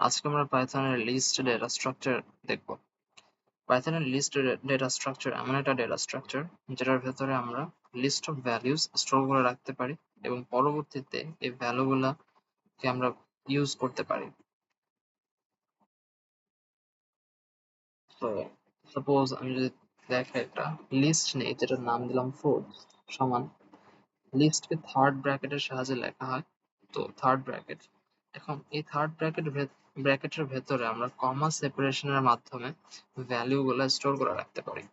আজকে আমরা পাইথনের list data structure দেখব। পাইথনের লিস্ট ডেটা স্ট্রাকচার এমন একটা ডেটা স্ট্রাকচার যেটার ভেতরে আমরা লিস্ট অফ ভ্যালুস স্টোর করে রাখতে পারি এবং পরবর্তীতে এই ভ্যালুগুলাকে আমরা ইউজ করতে পারি। তো সাপোজ আমি যদি দেখে একটা লিস্ট নেই যেটার নাম দিলাম ফ্রুটস সমান লিস্টকে থার্ড ব্র্যাকেটের সাহায্যে লেখা হয়। তো থার্ড ব্র্যাকেট, এখন এই থার্ড ব্র্যাকেটের ভেতরে আমরা কমা সেপারেশনের মাধ্যমে ভ্যালু গুলা স্টোর করে রাখতে পারি।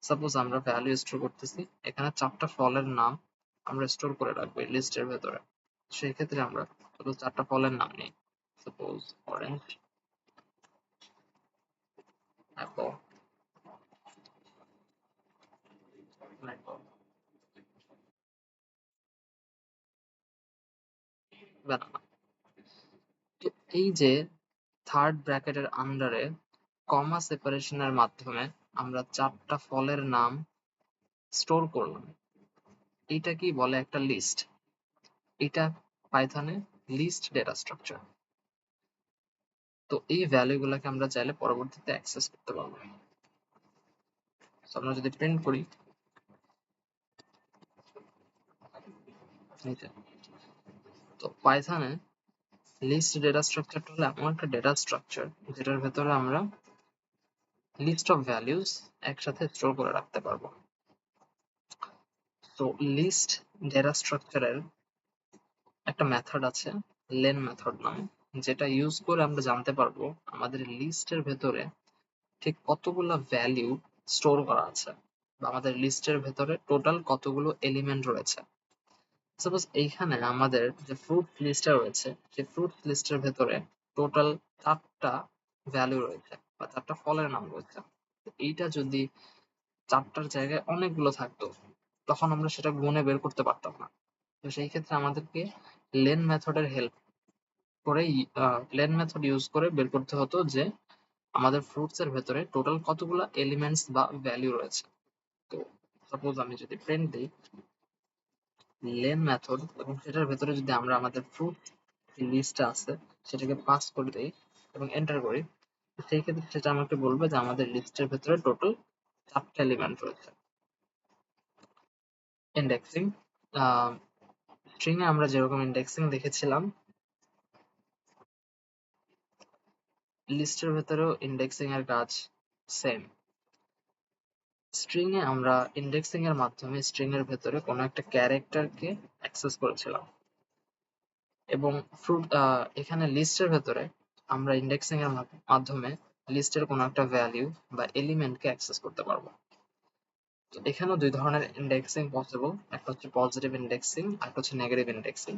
সাপোজ আমরা ভ্যালু স্টোর করতেছি, এখানে 4টা ফলের নাম আমরা স্টোর করে রাখবো এই লিস্টের ভেতরে। সেই ক্ষেত্রে আমরা শুধু 4টা ফলের নাম নিই, suppose orange, Apple, mango, banana. তো এই যে থার্ড ব্র্যাকেটের আন্ডারে কমা সেপারেশনের মাধ্যমে আমরা 4টা ফলের নাম স্টোর করলাম, এইটাকেই বলে একটা লিস্ট। এটা পাইথনে লিস্ট ডেটা স্ট্রাকচার। তো এই ভ্যালু গুলাকে আমরা চাইলে পরবর্তীতে অ্যাক্সেস করতে পারবো। আমরা যদি প্রিন্ট করি, তো পাইথনে লিস্ট ডেটা স্ট্রাকচারটা হলো এমন একটা ডেটা স্ট্রাকচার যেটার ভেতরে আমরা লিস্ট অফ ভ্যালুস একসাথে স্টোর করে রাখতে পারবো। তো লিস্ট ডেটা স্ট্রাকচারের একটা মেথড আছে লেন মেথড নামে, যেটা ইউজ করে আমরা জানতে পারবো আমাদের লিস্টের ভেতরে ঠিক কতগুলো ভ্যালু স্টোর করা আছে বা আমাদের লিস্টের ভেতরে টোটাল কতগুলো এলিমেন্ট রয়েছে। সাপোজ এইখানে আমাদের যে ফ্রুট লিস্টটা রয়েছে, সেই ফ্রুট লিস্টের ভেতরে টোটাল 4টা ভ্যালু রয়েছে বা 4টা ফলের নাম রয়েছে। এইটা যদি 4টার জায়গায় অনেকগুলো থাকতো, তখন আমরা সেটা গুণে বের করতে পারতাম না। তো সেই ক্ষেত্রে আমাদেরকে লেন মেথডের হেল্প করে লেন মেথড ইউজ করে বের করতে হতো যে আমাদের ফ্রুটস এর ভেতরে টোটাল কতগুলো এলিমেন্টস বা ভ্যালু রয়েছে। তো সাপোজ আমি যদি প্রিন্ট দিই লেন মেথড এবং সেটার ভেতরে যদি আমরা আমাদের ফ্রুট যে লিস্টটা আছে সেটাকে পাস করে দিই এবং এন্টার করি, সেই ক্ষেত্রে সেটা আমাকে বলবে যে আমাদের লিস্টের ভেতরে টোটাল 4টা এলিমেন্ট রয়েছে। ইন্ডেক্সিং, স্ট্রিং এ আমরা যেরকম ইন্ডেক্সিং দেখেছিলাম, লিস্টের ভেতরেও ইন্ডেক্সিং এর কাজ সেম। স্ট্রিং এ আমরা ইন্ডেক্সিং এর মাধ্যমে স্ট্রিং এর ভেতরে কোনো একটা ক্যারেক্টারকে অ্যাক্সেস করেছিলাম এবং এখানে লিস্টের ভেতরে আমরা ইন্ডেক্সিং এর মাধ্যমে লিস্টের কোনো একটা ভ্যালু বা এলিমেন্টকে অ্যাক্সেস করতে পারবো। তো এখানেও 2 ধরনের ইন্ডেক্সিং পসিবল, একটা হচ্ছে পজিটিভ ইন্ডেক্সিং আর একটা হচ্ছে নেগেটিভ ইন্ডেক্সিং।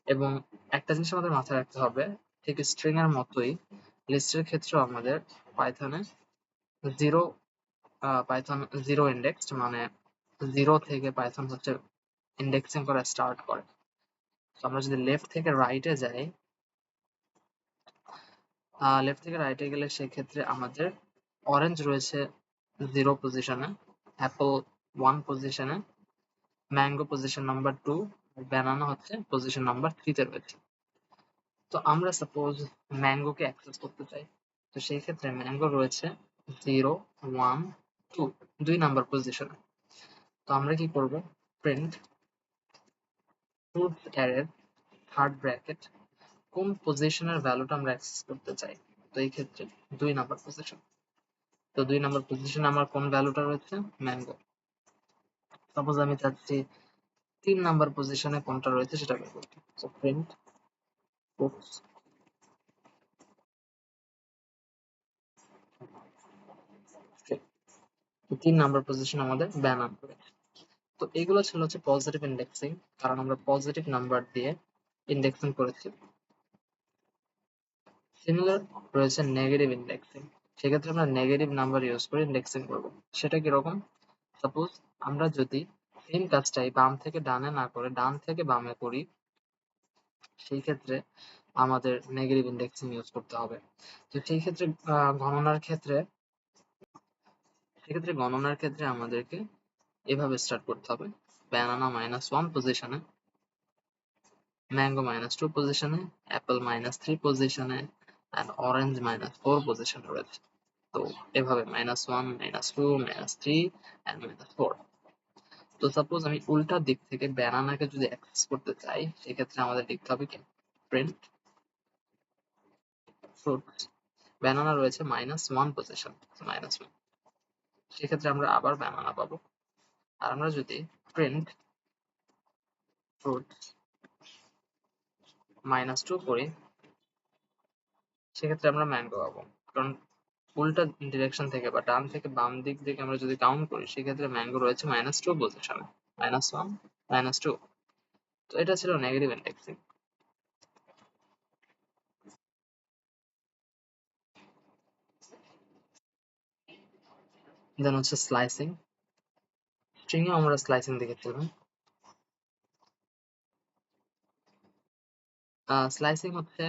এবং একটা জিনিস আমাদের মাথায় রাখতে হবে, ঠিক স্ট্রিং এর মতোই লিস্টের ক্ষেত্রেও আমাদের পাইথনে জিরো পাইথন জিরো ইন্ডেক্স, মানে জিরো থেকে পাইথন হচ্ছে ইন্ডেক্সিং করা স্টার্ট করে। তো আমরা যদি লেফট থেকে রাইটে যাই, লেফট থেকে রাইটে গেলে সেক্ষেত্রে আমাদের অরেঞ্জ রয়েছে 0 পজিশনে, অ্যাপল 1 পজিশনে, ম্যাঙ্গো পজিশন নাম্বার 2, ব্যানানা হচ্ছে পজিশন নাম্বার 3 তে রয়েছে। তো আমরা সাপোজ ম্যাঙ্গোকে অ্যাক্সেস করতে চাই, তো সেই ক্ষেত্রে ম্যাঙ্গো রয়েছে 0, 1, 2, 2 নাম্বার পজিশনে। তো আমরা কি করব, প্রিন্ট ফ্রুটস অ্যারের থার্ড ব্র্যাকেট কোন পজিশনের ভ্যালুটা আমরা অ্যাক্সেস করতে চাই। তো এই ক্ষেত্রে 2 নাম্বার পজিশন। তো 2 নাম্বার পজিশনে আমার কোন ভ্যালুটা রয়েছে, ম্যাঙ্গো। সাপোজ আমি চাচ্ছি 3 নাম্বার পজিশনে কোনটা রয়েছে সেটা বের করতে। So print fruits, 3 number position আমাদের ব্যানানা রয়েছে। তো এগুলো ছিল হচ্ছে পজিটিভ ইন্ডেক্সিং, কারণ আমরা পজিটিভ নাম্বার দিয়ে ইন্ডেক্সিং করেছি। সিমিলার রয়েছে নেগেটিভ ইন্ডেক্সিং, সেক্ষেত্রে আমরা নেগেটিভ নাম্বার ইউজ করে ইন্ডেক্সিং করব। সেটা কিরকম, সাপোজ আমরা যদি সেম কাজটাই বাম থেকে ডানে না করে ডান থেকে বামে করি, সেই ক্ষেত্রে আমাদের নেগেটিভ ইন্ডেক্সিং ইউজ করতে হবে। তো সেই ক্ষেত্রে গণনার ক্ষেত্রে আমাদেরকে এভাবে স্টার্ট করতে হবে, ব্যানানা -1 পজিশনে, ম্যাঙ্গো -2 পজিশনে, অ্যাপল -3 পজিশনে, অ্যান্ড অরেঞ্জ -4 পজিশনে রয়েছে। তো এভাবে -1, -2, -3 অ্যান্ড -4। তো সাপোজ আমি উল্টা দিক থেকে ব্যানানাকে যদি অ্যাক্সেস করতে চাই, সেক্ষেত্রে আমাদের লিখতে হবে কি, প্রিন্ট ফ্রুটস। ব্যানানা রয়েছে -1 পজিশন, -1, সেক্ষেত্রে আমরা আবার ব্যানানা পাবো। আর আমরা যদি প্রিন্ট ফ্রুটস -2 করি, সেক্ষেত্রে আমরা ম্যাঙ্গো পাবো। কারণ উল্টা ডিরেকশন থেকে বা ডান থেকে বাম দিক থেকে আমরা যদি কাউন্ট করি, সেক্ষেত্রে ম্যাঙ্গো রয়েছে -2 পজিশনে, -1, -2। তো এটা ছিল নেগেটিভ ইন্ডেক্সিং। দেন হচ্ছে স্লাইসিং। স্ট্রিং এও আমরা স্লাইসিং দেখেছিলাম। স্লাইসিং হচ্ছে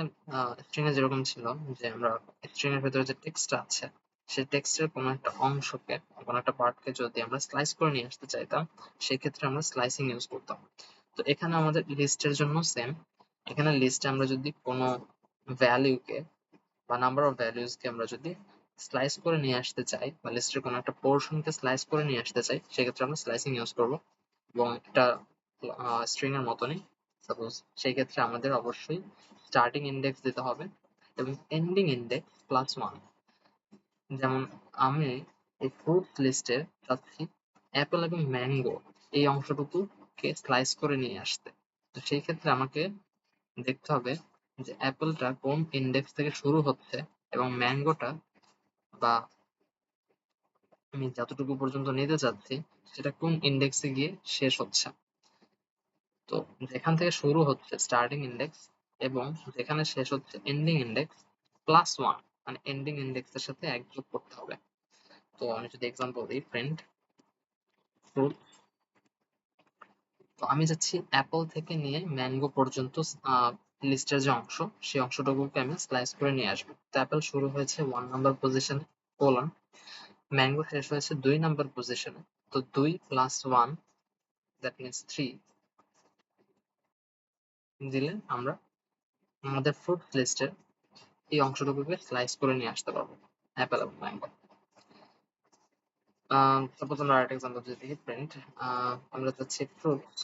স্ট্রিং এ যেরকম ছিল যে আমরা স্ট্রিং এর ভেতরে যে টেক্সটটা আছে, সেই টেক্সটের কোনো একটা অংশকে, কোনো একটা পার্টকে যদি আমরা স্লাইস করে নিয়ে আসতে চাইতাম, সেক্ষেত্রে আমরা স্লাইসিং ইউজ করতাম। তো এখানে আমাদের লিস্টের জন্য সেম। এখানে লিস্টে আমরা যদি কোনো ভ্যালুকে বা নাম্বার অফ ভ্যালুজকে আমরা যদি স্লাইস করে নিয়ে আসতে চাই, বা লিস্টের কোনো একটা পোর্শনকে স্লাইস করে নিয়ে আসতে চাই, সেক্ষেত্রে আমরা স্লাইসিং ইউজ করব। এবং এটা স্ট্রিং এর মতনই। সাপোজ সেই ক্ষেত্রে আমাদের অবশ্যই স্টার্টিং ইন্ডেক্স দিতে হবে এবং এন্ডিং ইন্ডেক্স +1। যেমন আমি এই ফ্রুটস লিস্টে চাচ্ছি অ্যাপেল এবং ম্যাঙ্গো এই অংশটুকুকে স্লাইস করে নিয়ে আসতে। তো সেই ক্ষেত্রে আমাকে দেখতে হবে যে অ্যাপেলটা কোন ইন্ডেক্স থেকে শুরু হচ্ছে এবং ম্যাঙ্গোটা বা আমি যতটুকু পর্যন্ত নিতে চাচ্ছি সেটা কোন ইন্ডেক্সে গিয়ে শেষ হচ্ছে। তো যেখান থেকে শুরু হচ্ছে স্টার্টিং ইন্ডেক্স এবং যেখানে শেষ হচ্ছে এন্ডিং ইন্ডেক্স +1, মানে এন্ডিং ইন্ডেক্সের সাথে 1 যোগ করতে হবে। তো আমি যদি এক্সাম্পল দিই, প্রিন্ট ফ্রুট। তো আমি যাচ্ছি অ্যাপল থেকে নিয়ে ম্যাঙ্গো পর্যন্ত লিস্টের যে অংশ, সেই অংশটুকুকে আমি স্লাইস করে নিয়ে আসবো। তো অ্যাপেল শুরু হয়েছে 1 নাম্বার পজিশনে, কোলন, ম্যাঙ্গো শেষ হয়েছে 2 নাম্বার পজিশনে। তো 2 + 1 দ্যাট মিনস 3 দিলে আমরা আমাদের ফ্রুট লিস্টের এই অংশটুকুকে স্লাইস করে নিয়ে আসতে পারবো, অ্যাপেল এবং ম্যাঙ্গো। সাপোজ আমরা আরেকটা এক্সাম্পল যদি দেখি, প্রিন্ট আমরা চাচ্ছি ফ্রুটস।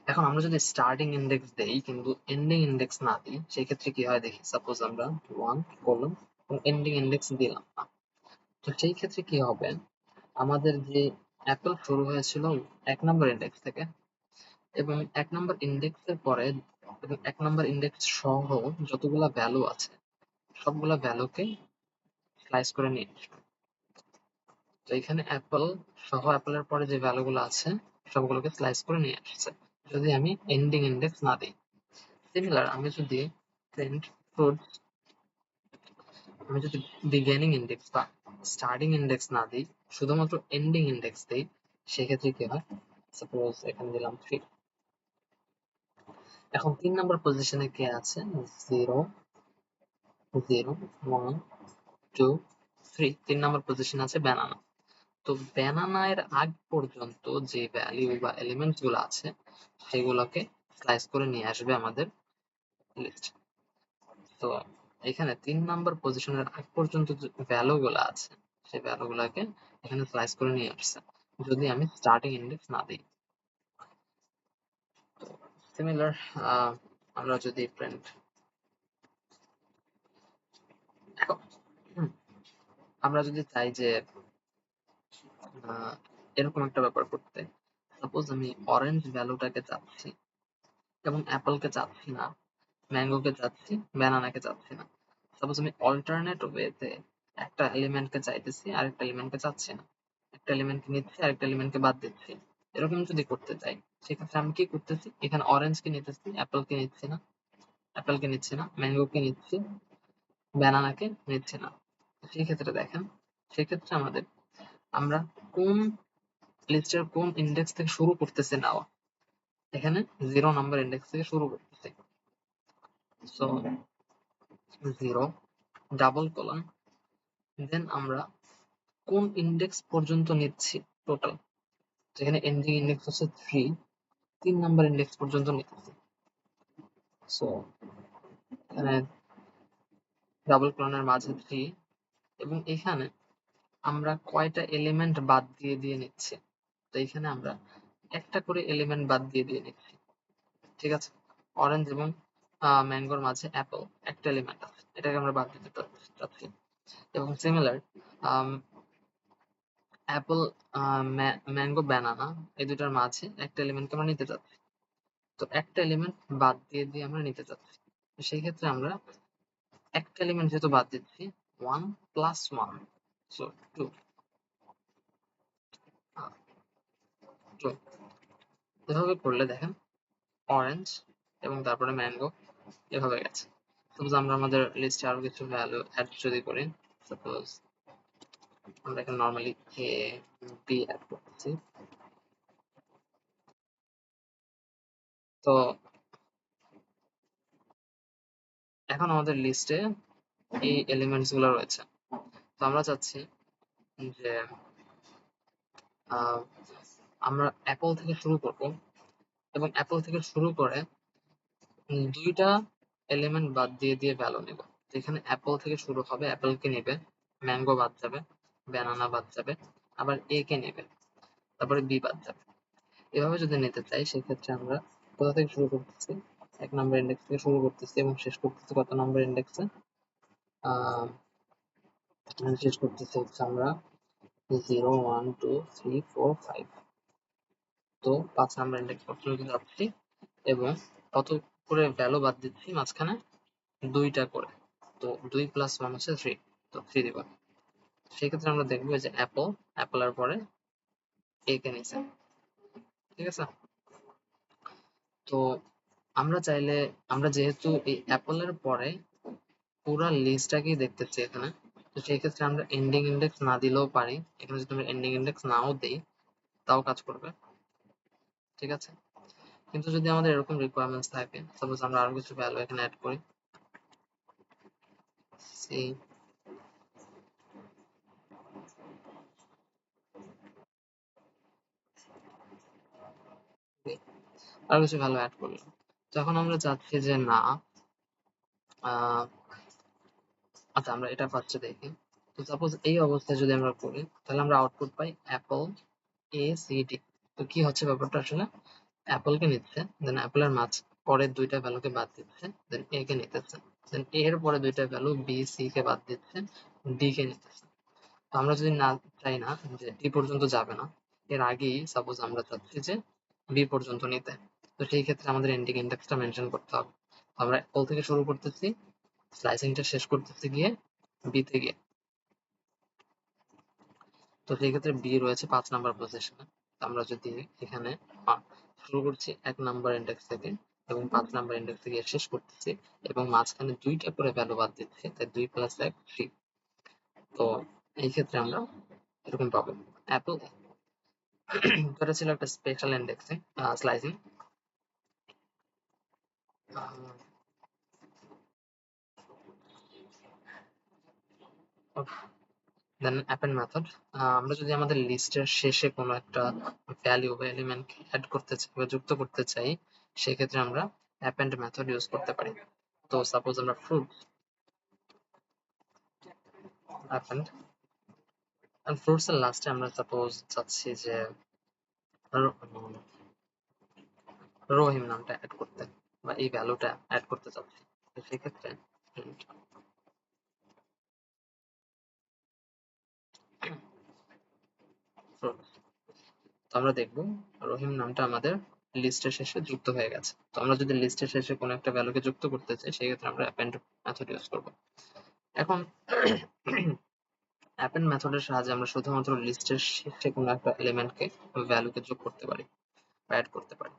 এখন আমরা যদি স্টার্টিং ইন্ডেক্স দেই কিন্তু এন্ডিং ইন্ডেক্স না দিই, সেক্ষেত্রে কি হয় দেখি। সাপোজ আমরা 1 কোলন এবং এন্ডিং ইন্ডেক্স দিলাম না। তো সেই ক্ষেত্রে কি হবে, আমাদের যে অ্যাপেল শুরু হয়েছিল 1 নম্বর ইন্ডেক্স থেকে, এবং 1 নম্বর ইন্ডেক্সের পরে এবং 1 নম্বর ইন্ডেক্স সহ যতগুলা ভ্যালু আছে, সবগুলা ভ্যালুকে স্লাইস করে নিয়ে আসবে। তো এখানে অ্যাপল সহ অ্যাপলের পরে যে ভ্যালুগুলো আছে, সবগুলোকে স্লাইস করে নিয়ে আসছে, যদি আমি এন্ডিং ইন্ডেক্স না দিই। সিমিলার আমি যদি প্রিন্ট ফ্রুটস, আমি যদি বিগিনিং ইন্ডেক্স বা স্টার্টিং ইন্ডেক্স না দিই, শুধুমাত্র এন্ডিং ইন্ডেক্স দিই, সেক্ষেত্রে কি হয়, সাপোজ এখানে দিলাম 3। এখন 3 নাম্বার পজিশনে কে আছে, 0, 0, 1, 2, 3। 3 নাম্বার পজিশনে আছে ব্যানানা। তো ব্যানানা এর আগ পর্যন্ত যে ভ্যালু বা এলিমেন্টস গুলো আছে, সেগুলোকে স্লাইস করে নিয়ে আসবে আমাদের লিস্ট। তো এখানে 3 নাম্বার পজিশনের আগ পর্যন্ত যে ভ্যালু গুলো আছে, সেই ভ্যালু গুলাকে এখানে স্লাইস করে নিয়ে আসছে, যদি আমি স্টার্টিং ইন্ডেক্স না দিই। সিমিলার আমরা যদি প্রিন্ট, আমরা যদি চাই যে এরকম একটা ব্যাপার করতে, সাপোজ আমি অরেঞ্জ ভ্যালুটাকে চাচ্ছি এবং অ্যাপলকে চাচ্ছি না, ম্যাঙ্গোকে চাচ্ছি, ব্যানানাকে চাচ্ছি না। সাপোজ আমি অল্টারনেট ওয়েতে একটা এলিমেন্টকে চাইতেছি, আরেকটা এলিমেন্টকে চাচ্ছি না। একটা এলিমেন্টকে নিচ্ছি, আরেকটা এলিমেন্টকে বাদ দিচ্ছি। এরকম যদি করতে চাই, সেক্ষেত্রে আমি কি করতেছি, এখানে অরেঞ্জকে নিতেছি, অ্যাপলকে নিচ্ছি না, অ্যাপলকে নিচ্ছি না, ম্যাঙ্গোকে নিচ্ছি, ব্যানানাকে নিচ্ছি না। সেই ক্ষেত্রে দেখেন, সেক্ষেত্রে আমাদের আমরা কোন লিস্টের কোন ইন্ডেক্স থেকে শুরু করতেছি নেওয়া, এখানে 0 নাম্বার ইন্ডেক্স থেকে শুরু করতেছি। সো 0 ডাবল কোলন, দেন আমরা কোন ইন্ডেক্স পর্যন্ত নিচ্ছি টোটাল, যেখানে এন্ডিং ইন্ডেক্স হচ্ছে 3 নাম্বার ইন্ডেক্স পর্যন্ত নিতেছি। সো এখানে ডাবল কোলনের মাঝে 3 এবং এখানে আমরা কয়টা এলিমেন্ট বাদ দিয়ে দিয়ে নিচ্ছি। তো এখানে আমরা একটা করে এলিমেন্ট বাদ দিয়ে দিয়ে নিচ্ছি। ঠিক আছে, অরেঞ্জ এবং ম্যাঙ্গোর মাঝে অ্যাপল একটা এলিমেন্ট আছে, এটাকে আমরা বাদ দিতে চাচ্ছি। এবং সিমিলার অ্যাপল, ম্যাঙ্গো, ব্যানানা এই দুটার মাঝে একটা এলিমেন্টকে আমরা নিতে চাচ্ছি। তো একটা এলিমেন্ট বাদ দিয়ে দিয়ে আমরা নিতে চাচ্ছি। তো সেই ক্ষেত্রে আমরা একটা এলিমেন্ট যেহেতু বাদ দিচ্ছি, 1 প্লাস 1, সো 2, 2। এভাবে করলে দেখেন অরেঞ্জ এবং তারপরে ম্যাঙ্গো এভাবে গেছে। সাপোজ আমরা আমাদের লিস্টে আরো কিছু ভ্যালু অ্যাড যদি করি, সাপোজ আমরা এখানে নর্মালি এ বি অ্যাড করতেছি। তো এখন আমাদের লিস্টে এই এলিমেন্টস গুলো রয়েছে। তো আমরা চাচ্ছি যে আমরা অ্যাপল থেকে শুরু করব এবং অ্যাপল থেকে শুরু করে দুইটা এলিমেন্ট বাদ দিয়ে দিয়ে ভ্যালু নেব। যেখানে অ্যাপল থেকে শুরু হবে, অ্যাপল কে নেবে, ম্যাঙ্গো বাদ যাবে, ব্যানানা বাদ যাবে, আবার এ কে নেবে, তারপরে বি বাদ যাবে। এভাবে যদি নিতে চাই সেক্ষেত্রে আমরা কোথা থেকে শুরু করতেছি, 1 নম্বর ইন্ডেক্স থেকে শুরু করতেছি এবং শেষ করতেছি কত নম্বর ইন্ডেক্সে, শেষ করতেছি হচ্ছে আমরা 0, 1, 2, 3, 4, 5। তো 5 নম্বর ইন্ডেক্স পর্যন্ত যাচ্ছি এবং কত করে ভ্যালু বাদ দিচ্ছি মাঝখানে, দুইটা করে। তো 2 প্লাস 1 হচ্ছে 3, তো 3 দিব। সেক্ষেত্রে আমরা দেখবো যে অ্যাপল, অ্যাপলের পরে এ কে নিছে। ঠিক আছে, তো আমরা চাইলে, আমরা যেহেতু এই অ্যাপলের পরে পুরা লিস্টটাকেই দেখতে চাই এখানে, তো সেই ক্ষেত্রে আমরা এন্ডিং ইন্ডেক্স না দিলেও পারি। এখানে যদি আমরা এন্ডিং ইন্ডেক্স নাও দিই তাও কাজ করবে। ঠিক আছে, কিন্তু যদি আমাদের এরকম রিকোয়ারমেন্টস থাকে, সাপোজ আমরা আরো কিছু ভ্যালু এখানে অ্যাড করি, সি আরো কিছু ভ্যালু অ্যাড করলাম। তখন আমরা চাচ্ছি যে না, আহ, আচ্ছা আমরা এটা পাচ্ছি দেখি। তো সাপোজ এই অবস্থায় যদি আমরা করি তাহলে আমরা আউটপুট পাই অ্যাপল এ সি ডি। তো কি হচ্ছে ব্যাপারটা আসলে, অ্যাপল কে নিচ্ছে, দেন অ্যাপলের মাঝ পরের দুইটা ভ্যালুকে বাদ দিচ্ছে, দেন এ কে নিতেছে, দেন এ এর পরে দুইটা ভ্যালু বি সি কে বাদ দিচ্ছে, ডি কে নিতেছে। তো আমরা যদি না চাই না যে ডি পর্যন্ত যাবে না, এর আগেই সাপোজ আমরা চাচ্ছি যে বি পর্যন্ত নিতে, তো সেই ক্ষেত্রে আমাদের এন্ডিং ইন্ডেক্সটা মেনশন করতে হবে। আমরা অ্যাপল থেকে শুরু করতেছি, স্লাইসিংটা শেষ করতেছি গিয়ে বি তে গিয়ে। তো সেই ক্ষেত্রে বি রয়েছে 5 নম্বর পজিশনে। আমরা যদি এখানে শুরু করছি 1 নম্বর ইন্ডেক্স থেকে এবং 5 নম্বর ইন্ডেক্স থেকে শেষ করতেছি এবং মাঝখানে দুইটা করে ভ্যালু বাদ দিচ্ছি, তাই 2 প্লাস 1 3। তো এই ক্ষেত্রে আমরা এরকম পাবো অ্যাপল। এটা ছিল একটা স্পেশাল ইন্ডেক্সিং, স্লাইসিং। দেন অ্যাপেন্ড মেথড, আমরা যদি আমাদের লিস্টের শেষে কোনো একটা ভ্যালু বা এলিমেন্ট অ্যাড করতে চাই বা যুক্ত করতে চাই, সেক্ষেত্রে আমরা অ্যাপেন্ড মেথড ইউজ করতে পারি। তো সাপোজ আমরা ফ্রুট অ্যাপেন্ড, ফ্রুটস এর লাস্টে আমরা সাপোজ চাচ্ছি যে রহিম নামটা অ্যাড করতে বা এই ভ্যালুটা অ্যাড করতে চাচ্ছি। তো সেক্ষেত্রে fruit, তো আমরা দেখবো রহিম নামটা আমাদের লিস্টের শেষে যুক্ত হয়ে গেছে। তো আমরা যদি লিস্টের শেষে কোনো একটা ভ্যালুকে যুক্ত করতে চাই সেক্ষেত্রে আমরা অ্যাপেন্ড মেথড ইউজ করবো। এখন অ্যাপেন্ড মেথডের সাহায্যে আমরা শুধুমাত্র লিস্টের শেষে কোনো একটা এলিমেন্টকে ভ্যালুকে যোগ করতে পারি বা অ্যাড করতে পারি।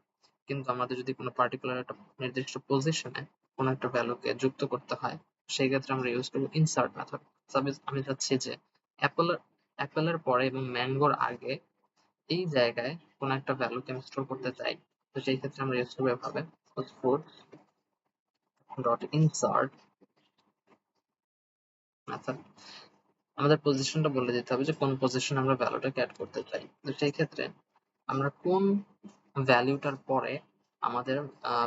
কিন্তু আমাদের যদি কোনো পার্টিকুলার একটা নির্দিষ্ট পজিশনে কোনো একটা ভ্যালুকে যুক্ত করতে হয়, সেই ক্ষেত্রে আমরা ইউজ করবো ইনসার্ট মেথড। সাপোজ আমি চাচ্ছি যে অ্যাপেলের অ্যাপেলের পরে এবং ম্যাঙ্গোর আগে এই জায়গায় কোনো একটা ভ্যালুকে আমি স্টোর করতে চাই, তো সেই ক্ষেত্রে আমরা ইউজ করবো এভাবে fruit ডট ইনসার্ট মেথড। আমাদের পজিশনটা বলে দিতে হবে যে কোন পজিশনে আমরা ভ্যালুটাকে অ্যাড করতে চাই। তো সেই ক্ষেত্রে আমরা কোন ভ্যালুটার পরে আমাদের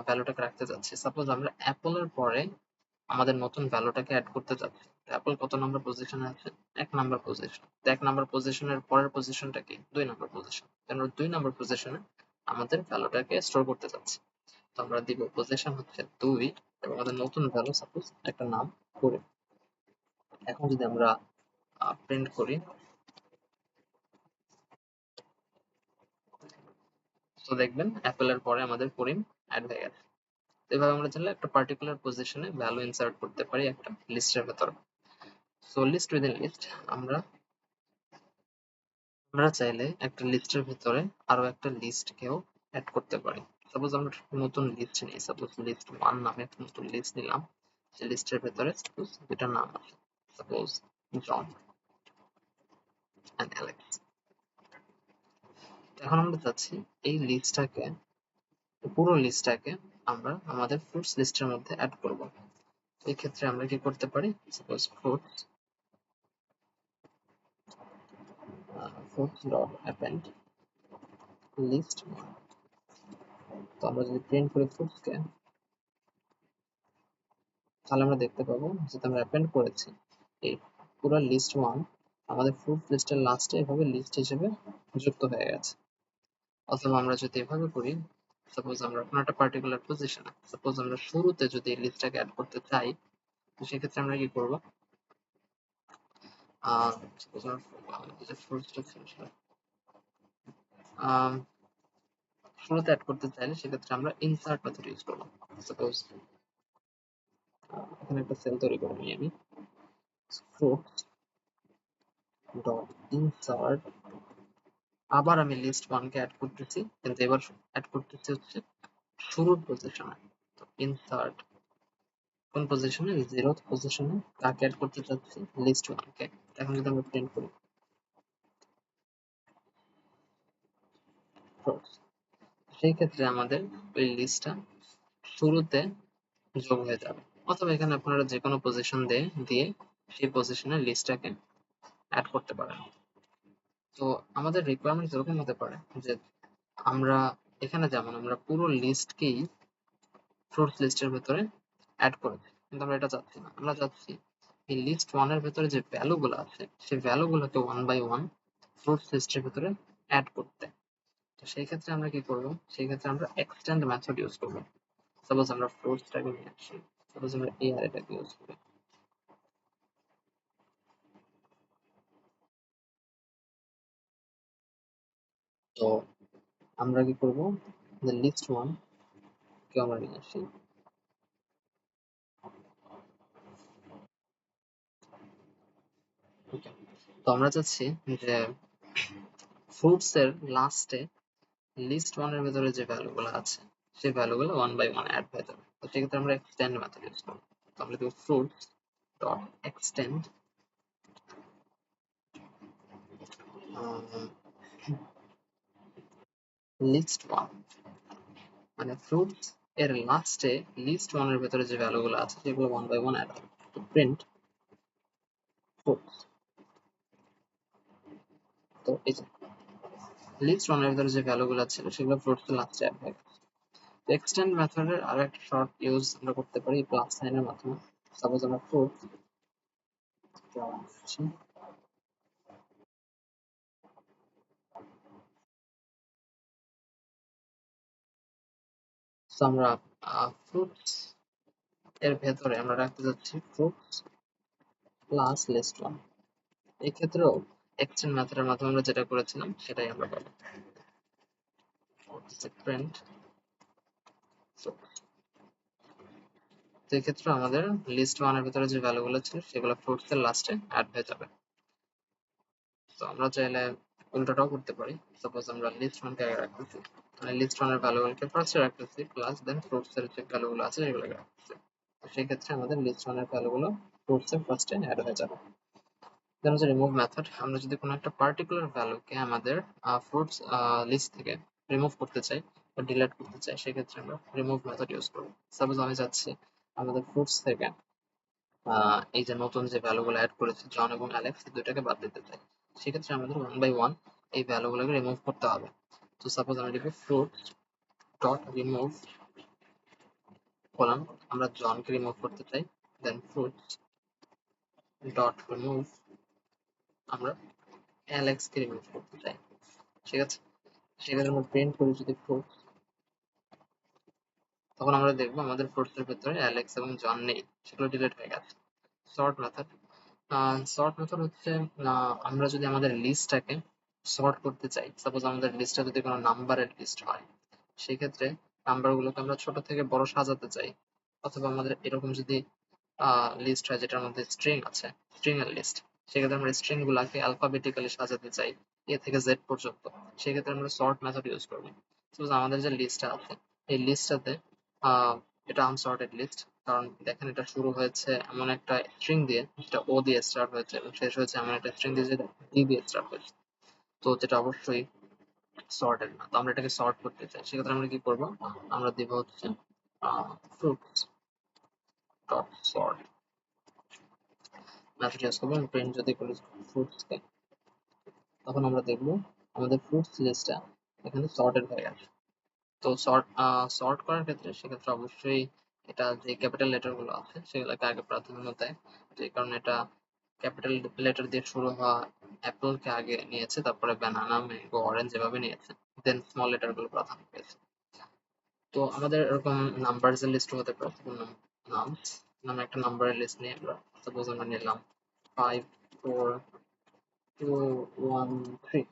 ভ্যালুটাকে রাখতে চাচ্ছি। সাপোজ আমরা অ্যাপলের পরে আমাদের নতুন ভ্যালুটাকে অ্যাড করতে যাচ্ছি। অ্যাপল কত নাম্বার পজিশনে আছে? 1 নাম্বার পজিশন। তো 1 নাম্বার পজিশনের পরের পজিশনটা কি? 2 নাম্বার পজিশন। আমরা 2 নাম্বার পজিশনে আমাদের ভ্যালুটাকে স্টোর করতে যাচ্ছি। তো আমরা দিব পজিশন হচ্ছে 2 এবং আমাদের নতুন ভ্যালু সাপোজ একটা নাম করে। এখন যদি আমরা প্রিন্ট করি, তো দেখবেন অ্যাপেলের পরে আমাদের করিম অ্যাড হয়ে গেছে। এভাবে আমরা চাইলে একটা পার্টিকুলার পজিশনে ভ্যালু ইনসার্ট করতে পারি একটা লিস্টের ভেতর। সো লিস্ট উইদিন লিস্ট আমরা আমরা চাইলে একটা লিস্টের ভিতরে আরো একটা লিস্টকেও অ্যাড করতে পারি। সাপোজ আমরা নতুন লিস্ট নিই, সাপোজ লিস্ট 1 নামে একটা নতুন লিস্ট নিলাম। সেই লিস্টের ভেতরে সাপোজ দুটা নাম আছে, সাপোজ জন এন্ড অ্যালেক্স। এখন আমরা চাচ্ছি এই লিস্টটাকে, পুরো লিস্টটাকে আমরা আমাদের ফ্রুটস লিস্টের মধ্যে অ্যাড করব। এই ক্ষেত্রে আমরা কি করতে পারি? Suppose fruits dot append list 1। তো আমরা যদি প্রিন্ট করি fruits কে, তাহলে আমরা দেখতে পাবো যেটা আমরা অ্যাপেন্ড করেছি এই পুরো লিস্ট 1 আমাদের ফ্রুটস লিস্টের লাস্টে এভাবে লিস্ট হিসেবে যুক্ত হয়ে গেছে। অথবা আমরা যদি এভাবে করি, সাপোজ আমরা কোনো একটা পার্টিকুলার পজিশনে, সাপোজ আমরা শুরুতে যদি এই লিস্টটাকে অ্যাড করতে চাই, তো সেক্ষেত্রে আমরা কি করব? সাপোজ আমরা ফ্রুটসটা শুরুতে অ্যাড করতে চাইলে সেক্ষেত্রে আমরা ইনসার্ট মেথড ইউজ করব। সাপোজ এখানে একটা সেল তৈরি করে নিই আমি, fruits dot insert, আবার আমি লিস্ট 1 কে অ্যাড করতেছি, কিন্তু এবার অ্যাড করতেছি হচ্ছে শুরুর পজিশনে। তো ইনসার্ট কোন পজিশনে? 0th পজিশনে কাকে অ্যাড করতে চাচ্ছি? লিস্ট 1 কে। এখন যদি আমরা প্রিন্ট করি fruits, সেই ক্ষেত্রে আমাদের ওই লিস্টটা শুরুতে যোগ হয়ে যাবে। অথবা এখানে আপনারা যে কোনো পজিশন দিয়ে সেই পজিশনে লিস্টটাকে অ্যাড করতে পারেন। তো আমাদের রিকোয়ারমেন্ট এরকম হতে পারে যে আমরা এখানে যেমন আমরা পুরো লিস্টকেই ফ্রুটস লিস্টের ভেতরে অ্যাড করেছি, কিন্তু আমরা এটা চাচ্ছি না। আমরা চাচ্ছি এই লিস্ট 1 এর ভেতরে যে ভ্যালু গুলো আছে সেই ভ্যালু গুলোকে 1 বাই 1 ফ্রুটস লিস্টের ভেতরে অ্যাড করতে। তো সেই ক্ষেত্রে আমরা কি করব? সেই ক্ষেত্রে আমরা এক্সটেন্ড মেথড ইউজ করব। সাপোজ আমরা ফ্রুটসটাকে নিয়ে আসি, সাপোজ আমরা এই অ্যারেটাকে ইউজ করি। তো আমরা কি করব? যে লিস্ট 1 কে আমরা নিয়ে আসি। ওকে, তো আমরা চাচ্ছি যে ফ্রুটস এর লাস্টে লিস্ট 1 এর ভেতরে যে ভ্যালু গুলো আছে সেই ভ্যালু গুলো 1 বাই 1 অ্যাড হয়ে যাবে। তো সেক্ষেত্রে আমরা এক্সটেন্ড মেথড ইউজ করব। তো আমরা দেব fruits dot extend list 1, মানে ফ্রুটস এর লাস্টে লিস্ট 1 এর ভেতরে যে ভ্যালু গুলো আছে সেগুলো 1 বাই 1 অ্যাড হবে। তো প্রিন্ট fruits, তো এই যে লিস্ট 1 এর ভেতরে যে ভ্যালু গুলো ছিল সেগুলো ফ্রুটস এর লাস্টে অ্যাড হয়ে গেছে। তো এক্সটেন্ড মেথডের আরো একটা শর্ট ইউজ আমরা করতে পারি প্লাস সাইনের মাধ্যমে। সাপোজ আমরা fruits, সো আমরা ফ্রুটস এর ভেতরে আমরা রাখতে যাচ্ছি fruits প্লাস লিস্ট 1। এই ক্ষেত্রেও এক্সটেন্ড মেথডের মাধ্যমে আমরা যেটা করেছিলাম সেটাই আমরা পাবো। প্রিন্ট, তো এক্ষেত্রে আমাদের লিস্ট 1 এর ভিতরে যে ভ্যালু গুলো ছিল সেগুলো ফ্রুটস এর লাস্টে অ্যাড হয়ে যাবে। তো আমরা চাইলে উল্টোটাও করতে পারি। সাপোজ আমরা লিস্ট 1 কে আগে রাখতেছি, মানে লিস্ট 1 এর ভ্যালু গুলোকে ফার্স্টে রাখতেছি, প্লাস দেন ফ্রুটস এর যে ভ্যালু গুলো আছে সেগুলোকে রাখতেছি। তো সেই ক্ষেত্রে আমাদের লিস্ট 1 এর ভ্যালু গুলো ফ্রুটস এর ফার্স্টে অ্যাড হয়ে যাবে। দেন হচ্ছে রিমুভ মেথড। আমরা যদি কোনো একটা পার্টিকুলার ভ্যালুকে আমাদের ফ্রুটস লিস্ট থেকে রিমুভ করতে চাই বা ডিলিট করতে চাই, সেক্ষেত্রে আমরা রিমুভ মেথড ইউজ করব। সাপোজ আমি চাচ্ছি আমাদের ফ্রুটস থেকে এই যে নতুন যে ভ্যালু গুলো অ্যাড করেছি জন এবং অ্যালেক্স, এই দুইটাকে বাদ দিতে চাই। সেক্ষেত্রে আমাদের 1 বাই 1 এই ভ্যালু গুলোকে রিমুভ করতে হবে। তো সাপোজ আমি লিখব ফ্রুটস ডট রিমুভ কলাম, আমরা জনকে রিমুভ করতে চাই, দেন fruits ডট রিমুভ, আমরা অ্যালেক্স কে রিমুভ করতে চাই, ঠিক আছে। সেক্ষেত্রে আমরা প্রিন্ট করি যদি fruits, তখন আমরা দেখবো আমাদের fruits এর ভেতরে অ্যালেক্স এবং জন নেই, সেগুলো ডিলিট হয়ে গেছে। সর্ট মেথড, সর্ট মেথড হচ্ছে আমরা যদি আমাদের লিস্টটাকে সর্ট করতে চাই, সাপোজ আমাদের লিস্টটা যদি কোনো নাম্বারের লিস্ট হয়, সেক্ষেত্রে নাম্বারগুলোকে আমরা ছোট থেকে বড় সাজাতে চাই, অথবা আমাদের এরকম যদি লিস্ট হয় যেটার মধ্যে স্ট্রিং আছে, স্ট্রিং এর লিস্ট, সেক্ষেত্রে আমরা স্ট্রিং গুলাকে অ্যালফাবেটিক্যালি সাজাতে চাই এ থেকে জেড পর্যন্ত, সেক্ষেত্রে আমরা সর্ট মেথড ইউজ করবো। সাপোজ আমাদের যে লিস্টটা আছে, এই লিস্টটাতে এটা আনসর্টেড লিস্ট, কারণ দেখেন এটা শুরু হয়েছে এমন একটা স্ট্রিং দিয়ে যেটা ও দিয়ে স্টার্ট হয়েছে এবং শেষ হয়েছে এমন একটা স্ট্রিং দিয়ে যেটা ডি দিয়ে স্টার্ট হয়েছে, তো যেটা অবশ্যই সর্টেড না। তো আমরা এটাকে সর্ট করতে চাই, সেক্ষেত্রে আমরা কি করব, আমরা দিব হচ্ছে fruits dot sort method use করবো, প্রিন্ট যদি করি fruits কে, তখন আমরা দেখবো আমাদের fruits লিস্টটা এখানে সর্টেড হয়ে গেছে। তো সর্ট করার ক্ষেত্রে সেক্ষেত্রে অবশ্যই এটা যে ক্যাপিটাল লেটার গুলো আছে সেগুলোকে আগে প্রাধান্য দেয়, যে কারণে এটা ক্যাপিটাল লেটার দিয়ে শুরু হওয়া অ্যাপল কে আগে নিয়েছে, তারপরে ব্যানানা, ম্যাঙ্গো, অরেঞ্জ এভাবে নিয়েছে, দেন স্মল লেটার গুলো প্রাধান্য পেয়েছে। তো আমাদের এরকম নাম্বারস এর লিস্ট হতে পারে, নামস নামে একটা নাম্বারের লিস্ট নিয়ে আমরা সাপোজ আমরা নিলাম 5 4 2 1 3।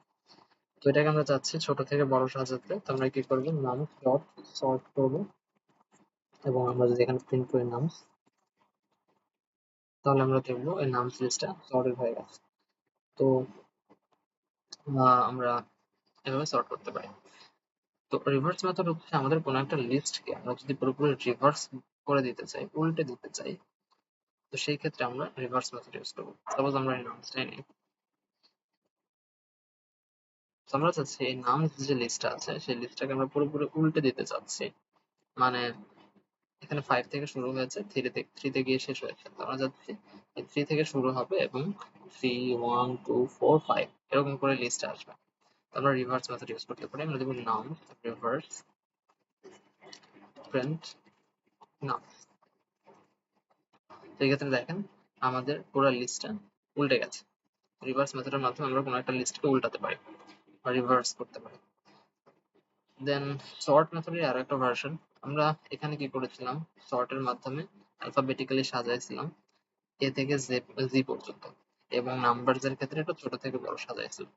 তো এটাকে আমরা চাচ্ছি ছোট থেকে বড় সাজাতে, তো আমরা কি করবো, নামস ডট সর্ট করবো, এবং আমরা যদি এখানে প্রিন্ট করি নামস, তাহলে আমরা দেখবো এই নামস লিস্টটা সর্টেড হয়ে গেছে। তো আমরা এভাবে সর্ট করতে পারি। তো রিভার্স মেথড হচ্ছে আমাদের কোনো একটা লিস্টকে আমরা যদি পুরোপুরি রিভার্স করে দিতে চাই, উল্টে দিতে চাই, তো সেই ক্ষেত্রে আমরা রিভার্স মেথড ইউজ করবো। সাপোজ আমরা এই নামসটাই নিই, তো আমরা চাচ্ছি এই নামস যে লিস্টটা আছে সেই লিস্টটাকে আমরা পুরোপুরি উল্টে দিতে চাচ্ছি, মানে এখানে 5 থেকে শুরু হয়েছে, 3 তে গিয়ে শেষ হয়েছে, তো আমরা চাচ্ছি এই 3 থেকে শুরু হবে এবং 3 1 2 4 5 এরকম করে লিস্টে আসবে। তো আমরা রিভার্স মেথড ইউজ করতে পারি, আমরা দেবো নাম রিভার্স প্রিন্ট নাম। সেই ক্ষেত্রে দেখেন আমাদের পুরো লিস্টটা উল্টে গেছে। রিভার্স মেথডের মাধ্যমে আমরা কোনো একটা লিস্টকে উল্টাতে পারি বা রিভার্স করতে পারি। দেন সর্ট মেথডের আরো একটা ভার্সন, আমরা এখানে কি করেছিলাম, সর্টের মাধ্যমে অ্যালফাবেটিক্যালি সাজাইছিলাম এ থেকে জি পর্যন্ত, এবং নাম্বারস এর ক্ষেত্রে এটা ছোট থেকে বড় সাজাইছিলাম।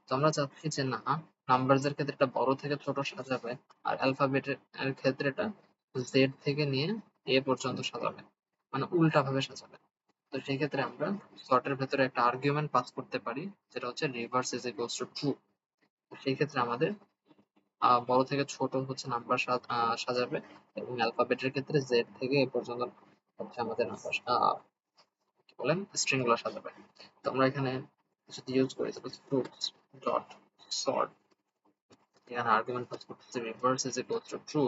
তো আমরা চাচ্ছি যে না, নাম্বারস এর ক্ষেত্রে এটা বড় থেকে ছোট সাজাবে, আর অ্যালফাবেটের ক্ষেত্রে এটা জেড থেকে নিয়ে এ পর্যন্ত সাজাবে, মানে উল্টা ভাবে সাজাবে। তো সেই ক্ষেত্রে আমরা সর্টের ভেতরে একটা আর্গুমেন্ট পাস করতে পারি, যেটা হচ্ছে reverse is equals to true. সেই ক্ষেত্রে আমাদের বড় থেকে ছোট হচ্ছে নাম্বার সাজাবে, এবং অ্যালফাবেটের ক্ষেত্রে জেড থেকে এ পর্যন্ত হচ্ছে আমাদের নাম্বার কি বলেন স্ট্রিং গুলো সাজাবে। তো আমরা এখানে যদি ইউজ করি সাপোজ fruits ডট সর্ট, এখানে আর্গুমেন্ট পাস করতেছে reverse is equals to true,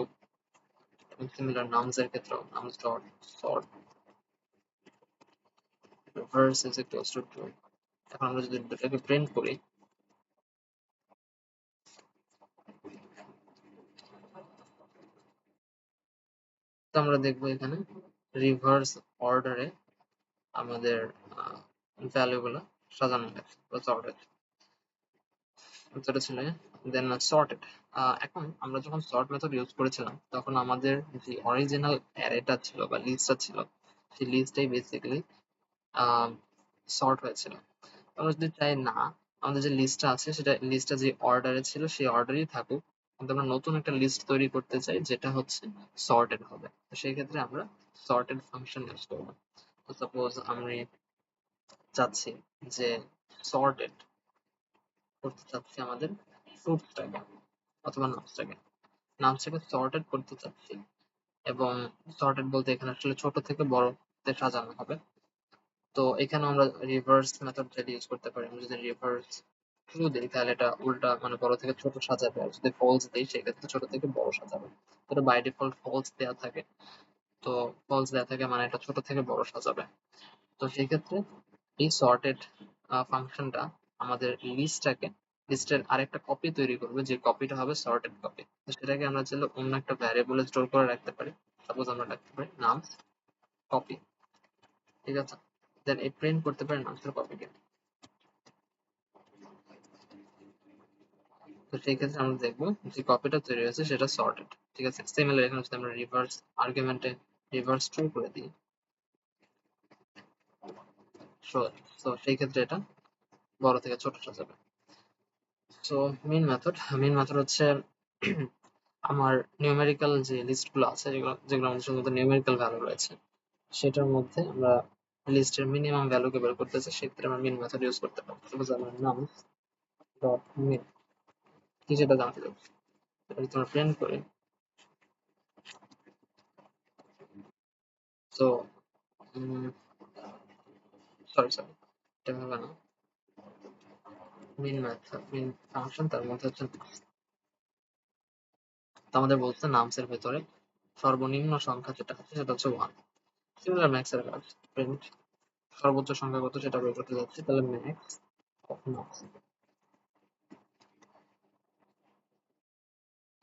এবং সিমিলার নামস এর ক্ষেত্রেও nums dot sort reverse is equals to true. এখন আমরা যদি দুটাকে প্রিন্ট করি, তো আমরা দেখবো এখানে রিভার্স অর্ডারে আমাদের ভ্যালু গুলো সাজানো হয়েছে বা সর্টেড, যেটা ছিল দেন সর্টেড। এখন আমরা যখন সর্ট মেথড ইউজ করেছিলাম তখন আমাদের যে অরিজিনাল অ্যারেটা ছিল বা লিস্টটা ছিল, সেই লিস্টটাই বেসিক্যালি সর্ট হয়েছিল। আমরা যদি চাই না আমাদের যে লিস্টটা আছে সেটা লিস্টটা যে অর্ডারে ছিল সেই অর্ডারই থাকুক, কিন্তু আমরা নতুন একটা লিস্ট তৈরি করতে চাই যেটা হচ্ছে সর্টেড হবে, তো সেই ক্ষেত্রে আমরা সর্টেড ফাংশন ইউজ করবো। তো সাপোজ আমি চাচ্ছি যে সর্টেড করতে চাচ্ছি আমাদের ফ্রুটসটাকে অথবা নামসটাকে সর্টেড করতে চাচ্ছি, এবং সর্টেড বলতে এখানে আসলে ছোট থেকে বড়তে সাজানো হবে। তো এখানে আমরা রিভার্স মেথড যেটা ইউজ করতে পারি, আমরা যদি রিভার্স ট্রু দিই তাহলে এটা উল্টা মানে বড় থেকে ছোট সাজাবে, আর যদি ফলস দিই সেক্ষেত্রে ছোট থেকে বড় সাজাবে। তো এটা বাই ডিফল্ট ফলস দেওয়া থাকে, তো ফলস দেওয়া থাকে মানে এটা ছোট থেকে বড় সাজাবে। তো সেই ক্ষেত্রে এই সর্টেড ফাংশনটা আমাদের লিস্টের আরেকটা কপি তৈরি করবে, যে কপিটা হবে সর্টেড কপি। তো সেটাকে আমরা চাইলে অন্য একটা ভ্যারিয়েবলে স্টোর করে রাখতে পারি, সাপোজ আমরা রাখতে পারি নাম কপি। ঠিক আছে, দেন এই প্রিন্ট করতে পারেন আনসার কপিকে। তো সেই ক্ষেত্রে আমরা দেখবো যে কপিটা তৈরি হয়েছে সেটা সর্টেড। ঠিক আছে, সিমিলার এখানে যদি আমরা রিভার্স আর্গুমেন্টে রিভার্স ট্রু করে দিই, তো সেই ক্ষেত্রে এটা বড় থেকে ছোট যাবে। সো মেইন মেথড হচ্ছে আমার নিউমেরিক্যাল যে লিস্টগুলো আছে, যেগুলো আমাদের শুধুমাত্র নিউমেরিক্যাল ভ্যালু রয়েছে, সেটার মধ্যে আমরা লিস্টের মিনিমাম ভ্যালুকে বের করতে চাই, সেক্ষেত্রে আমরা মিন মেথড ইউজ করতে পারি। সাপোজ আমার নাম ডট মিন, কি সেটা জানতে চাই, যদি তোমরা প্রিন্ট করি, তো সরি এটা হবে না, মিন ফাংশন তার মধ্যে হচ্ছে তো আমাদের বলছে নামসের ভেতরে সর্বনিম্ন সংখ্যা যেটা আছে সেটা হচ্ছে 1। সিমিলার ম্যাক্স এর কাজ, প্রিন্ট সর্বোচ্চ সংখ্যা কত সেটা বের করতে যাচ্ছি, তাহলে ম্যাক্স অফ নামস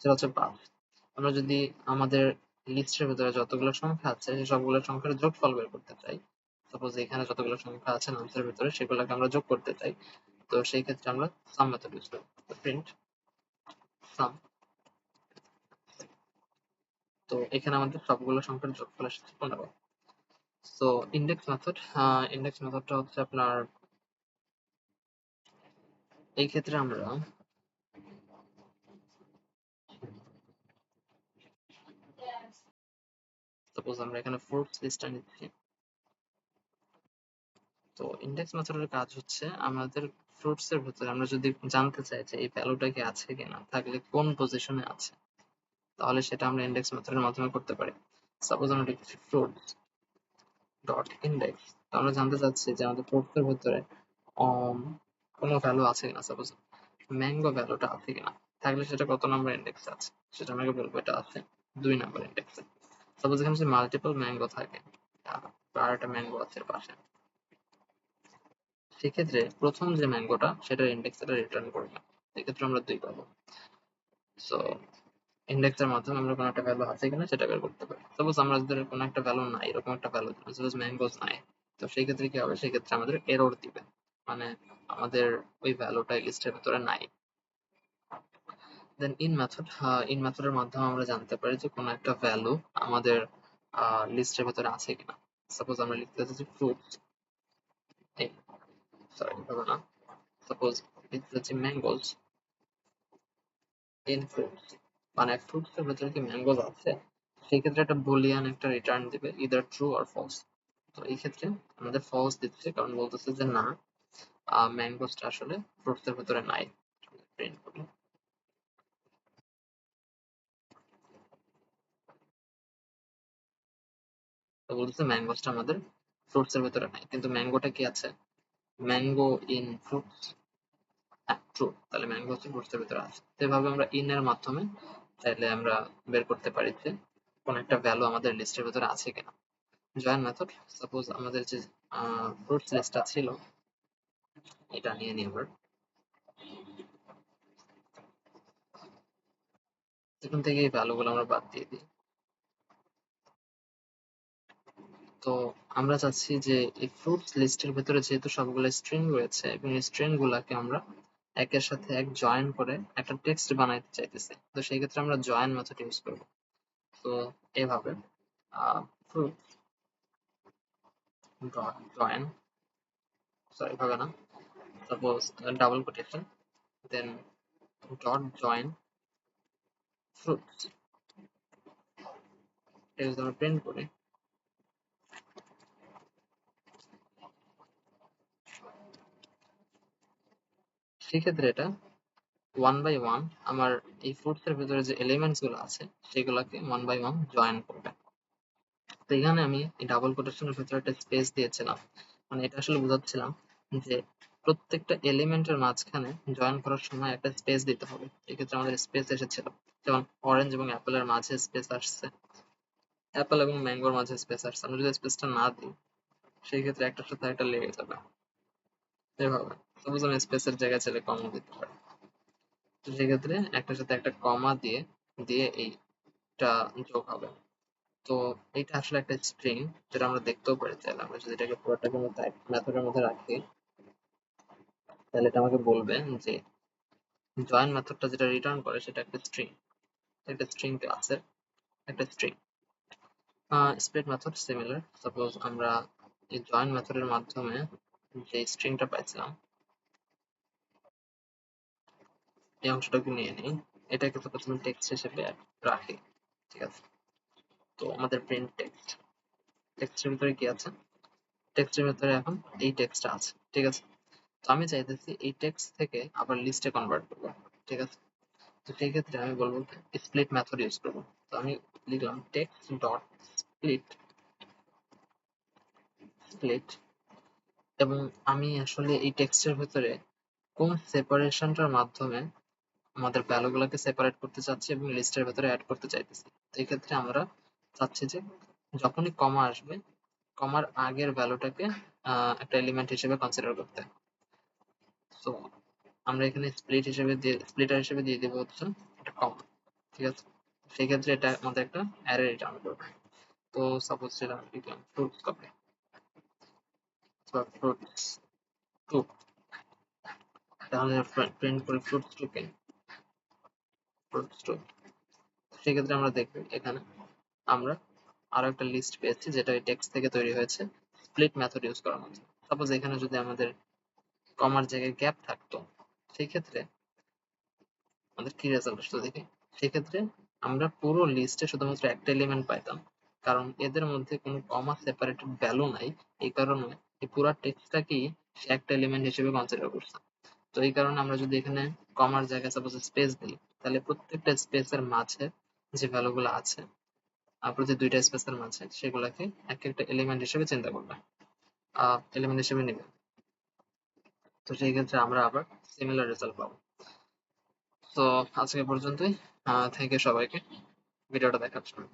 সেটা হচ্ছে 5। আমরা যদি আমাদের লিস্টের ভেতরে যতগুলো সংখ্যা আছে সেই সবগুলো সংখ্যার যোগফল বের করতে চাই, সাপোজ এখানে যতগুলো সংখ্যা আছে নামসের ভেতরে সেগুলোকে আমরা যোগ করতে চাই, তো সেই ক্ষেত্রে আমরা সাম মেথড ইউজ করব। প্রিন্ট সাম, তো এখানে আমাদের সবগুলো সংখ্যার যোগফল এসেছে 15। তো ইন্ডেক্স মেথডটা হচ্ছে আপনার, এই ক্ষেত্রে আমরা সাপোজ আমরা এখানে ফ্রুটস লিস্টটা নিচ্ছি, তো ইন্ডেক্স মেথডের কাজ হচ্ছে আমাদের ফ্রুটস এর ভেতরে আমরা যদি জানতে চাই যে এই ভ্যালুটা কি আছে কিনা, থাকলে কোন পজিশনে আছে, তাহলে সেটা আমরা ইন্ডেক্স মেথডের মাধ্যমে করতে পারি। সাপোজ আমরা লিখছি ফ্রুটস ডট ইন্ডেক্স, আমরা জানতে চাচ্ছি যে আমাদের ফ্রুটস এর ভেতরে কোনো ভ্যালু আছে কিনা, সাপোজ ম্যাঙ্গো ভ্যালুটা আছে কিনা, থাকলে সেটা কত নম্বর ইন্ডেক্সে আছে, সেটা আমাকে বলবো এটা আছে 2 নম্বর ইন্ডেক্সে। সাপোজ এখানে যদি মাল্টিপল ম্যাঙ্গো থাকে, আর একটা ম্যাঙ্গো আছে এর পাশে, সেক্ষেত্রে প্রথম যে ম্যাঙ্গোটা সেটার ইন্ডেক্স এটা রিটার্ন করবে, এক্ষেত্রে আমরা 2 পাবো। সো ইন্ডেক্সের মাধ্যমে আমরা কোনো একটা ভ্যালু আছে কিনা সেটা বের করতে পারি। সাপোজ আমরা যদি কোনো একটা ভ্যালু নাই, এরকম একটা ভ্যালু সাপোজ ম্যাঙ্গোস নাই, তো সেই ক্ষেত্রে কি হবে, সেক্ষেত্রে আমাদের এরর দিবে, মানে আমাদের ওই ভ্যালুটা লিস্টের ভিতরে নাই। দেন ইন মেথডের মাধ্যমে আমরা জানতে পারি যে কোনো একটা ভ্যালু আমাদের লিস্টের ভিতরে আছে কিনা। সাপোজ আমরা লিখতে চাচ্ছি ফ্রুটস, সরি এভাবে না, সাপোজ লিখতে চাচ্ছি ম্যাঙ্গোস ইন ফ্রুটস, মানে ফ্রুটস এর ভেতরে কি ম্যাঙ্গোস আছে, সেই ক্ষেত্রে একটা বুলিয়ান একটা রিটার্ন দিবে, ইদার ট্রু অর ফলস। তো এই ক্ষেত্রে আমাদের ফলস দিচ্ছে, কারণ বলতেছে যে না, ম্যাঙ্গোসটা আসলে ফ্রুটস এর ভেতরে নাই। প্রিন্ট করি, তো বলতেছে ম্যাঙ্গোসটা আমাদের ফ্রুটস এর ভেতরে নাই, কিন্তু ম্যাঙ্গোটা কি আছে, ম্যাঙ্গো ইন ফ্রুটস, হ্যাঁ ট্রু, তাহলে ম্যাঙ্গো হচ্ছে ফ্রুটস এর ভেতরে আছে। তো এভাবে আমরা ইন এর মাধ্যমে চাইলে আমরা বের করতে পারি যে কোন একটা ভ্যালু আমাদের লিস্টের ভেতরে আছে কিনা। জয়েন মেথড, সাপোজ আমাদের যে ফ্রুটস লিস্টটা ছিল, এটা নিয়ে নিই আবার, এখান থেকে এই ভ্যালুগুলো আমরা বাদ দিয়ে দিই। তো আমরা চাচ্ছি যে এই ফ্রুটস লিস্টের ভেতরে যেহেতু সবগুলো স্ট্রিং রয়েছে এবং এই স্ট্রিং গুলাকে আমরা একের সাথে এক জয়েন করে একটা টেক্সট বানাইতে চাইতেছি, তো সেই ক্ষেত্রে আমরা জয়েন মেথড ইউজ করব। তো এভাবে ফ্রুট ডট জয়েন, সরি এভাবে না, সাপোজ ডাবল কোটেশন, দেন ডট জয়েন ফ্রুটস, এটা যদি আমরা প্রিন্ট করি, সেক্ষেত্রে এটা 1 by 1 আমার এই ফ্রুটস এর ভিতরে যে এলিমেন্টস গুলো আছে সেগুলোকে 1 by 1 জয়েন করবে। তো এখানে আমি এই ডাবল কোটেশনের ভিতরে একটা স্পেস দিয়েছিলাম, মানে এটা আসলে বোঝাচ্ছিলাম যে প্রত্যেকটা এলিমেন্টের মাঝখানে জয়েন করার সময় একটা স্পেস দিতে হবে, এক্ষেত্রে আমাদের স্পেস এসেছিল, যেমন অরেঞ্জ এবং অ্যাপেলের মাঝে স্পেস আসছে, অ্যাপেল এবং ম্যাঙ্গোর মাঝে স্পেস আসছে, আমরা যদি স্পেসটা না দিই সেই ক্ষেত্রে একটার সাথে একটা লেগে যাবে। এভাবে সাপোজ আমি স্পেসের জায়গায় চাইলে কমা দিতে পারি, তো সেক্ষেত্রে একটার সাথে একটা কমা দিয়ে দিয়ে এইটা যোগ হবে। তো এটা আসলে একটা স্ট্রিং, যেটা আমরা দেখতেও পারি। তাহলে আমরা যদি এটাকে পুরোটাকে মেথডের মধ্যে রাখি, তাহলে এটা আমাকে বলবে যে জয়েন মেথডটা যেটা রিটার্ন করে সেটা একটা স্ট্রিং, একটা স্ট্রিং ক্লাসের একটা string. Split method similar. Suppose আমরা এই জয়েন মেথডের মাধ্যমে যে স্ট্রিংটা পাইছিলাম, এই অংশটাকে নিয়ে নিই, এটাকে তো প্রথমে টেক্সট হিসেবে রাখি, ঠিক আছে? তো আমাদের প্রিন্ট টেক্সট, টেক্সটের ভিতরে কি আছে? টেক্সটের ভিতরে এখন এই টেক্সটটা আছে, ঠিক আছে? তো আমি চাইতেছি এই টেক্সট থেকে আবার লিস্টে কনভার্ট করবো, ঠিক আছে? তো সেই ক্ষেত্রে আমি বলবো স্প্লিট মেথড ইউজ করবো। তো আমি লিখলাম টেক্সট ডট স্প্লিট স্প্লিট, এবং আমি আসলে এই টেক্সটের ভিতরে কোন সেপারেশনটার মাধ্যমে আমাদের ভ্যালুগুলোকে সেপারেট করতে চাচ্ছি এবং লিস্টের ভেতরে অ্যাড করতে চাইতেছি। তো এই ক্ষেত্রে আমরা চাচ্ছি যে যখনই কমা আসবে, কমার আগের ভ্যালুটাকে একটা এলিমেন্ট হিসেবে কনসিডার করতে। সো আমরা এখানে স্প্লিটার হিসেবে দিয়ে দেবো হচ্ছে একটা কমা, ঠিক আছে? সেই ক্ষেত্রে এটা আমাদের একটা অ্যারে রিটার্ন করবে। তো সাপোজ সেটা আমি লিখলাম ফ্রুটস কপি বা ফ্রুটস টু, তাহলে প্রিন্ট করি ফ্রুটস টু কে, ফ্রুটস টু। সেক্ষেত্রে আমরা দেখবো এখানে আমরা আরো একটা লিস্ট পেয়েছি যেটা এই টেক্সট থেকে তৈরি হয়েছে স্প্লিট মেথড ইউজ করার মাধ্যমে। সাপোজ এখানে যদি আমাদের কমার জায়গায় গ্যাপ থাকতো, সেই ক্ষেত্রে আমাদের কি রেজাল্ট আসতো দেখি। সেক্ষেত্রে আমরা পুরো লিস্টে শুধুমাত্র একটা এলিমেন্ট পাইতাম, কারণ এদের মধ্যে কোনো কমা সেপারেটেড ভ্যালু নাই। এই কারণে এই পুরো টেক্সটটাকেই সে একটা এলিমেন্ট হিসেবে কনসিডার করছে। তো এই কারণে আমরা যদি এখানে কমার জায়গায় সাপোজ স্পেস দিই, তাহলে প্রত্যেকটা স্পেসের মাঝে যে ভ্যালুগুলো আছে, প্রতি দুইটা স্পেসের মাঝে, সেগুলাকে এক একটা এলিমেন্ট হিসেবে চিন্তা করবে, এলিমেন্ট হিসেবে নেবে। তো সেই ক্ষেত্রে আমরা আবার সিমিলার রেজাল্ট পাবো। তো আজকে পর্যন্তই। থ্যাংক ইউ সবাইকে ভিডিওটা দেখার জন্য।